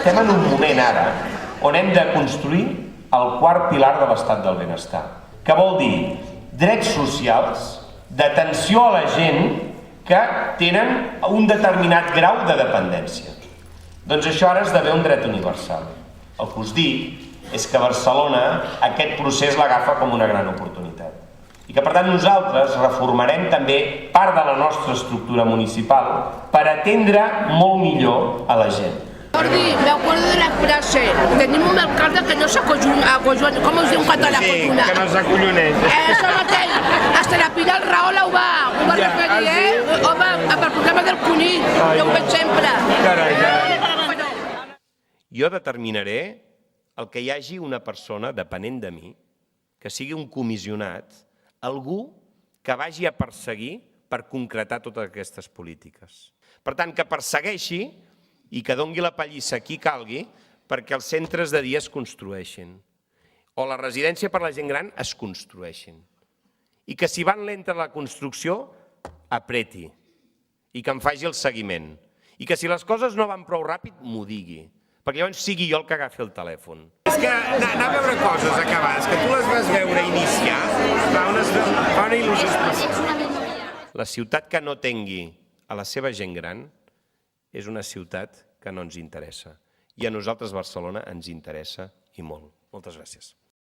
estem en un moment ara on hem de construir el quart pilar de l'estat del benestar, que vol dir drets socials, d'atenció a la gent que tenen un determinat grau de dependència. Doncs això ara esdevé un dret universal. El que us dic és que Barcelona aquest procés l'agafa com una gran oportunitat. I que per tant nosaltres reformarem també part de la nostra estructura municipal per atendre molt millor a la gent. Jordi, me acuerdo de la frase, tenim un alcalde que no s'acollona, com es diu en català? Sí, que no s'acollonés. Això mateix, hasta la Pilar Rahola ho va referir, home, per problema del conill, jo ho veig sempre. Jo determinaré el que hi hagi una persona depenent de mi, que sigui un comissionat, algú que vagi a perseguir per concretar totes aquestes polítiques. Per tant, que persegueixi i que doni la pallissa a qui calgui perquè els centres de dia es construeixin o la residència per a la gent gran es construeixin. I que si van lenta la construcció, apreti i que em faci el seguiment. I que si les coses no van prou ràpid, m'ho digui, perquè llavors sigui jo el que agafi el telèfon. És que anar a veure coses acabades, que tu les vas veure iniciar, fa una il·lusió especial. La ciutat que no tingui a la seva gent gran és una ciutat que no ens interessa. I a nosaltres Barcelona ens interessa i molt. Moltes gràcies.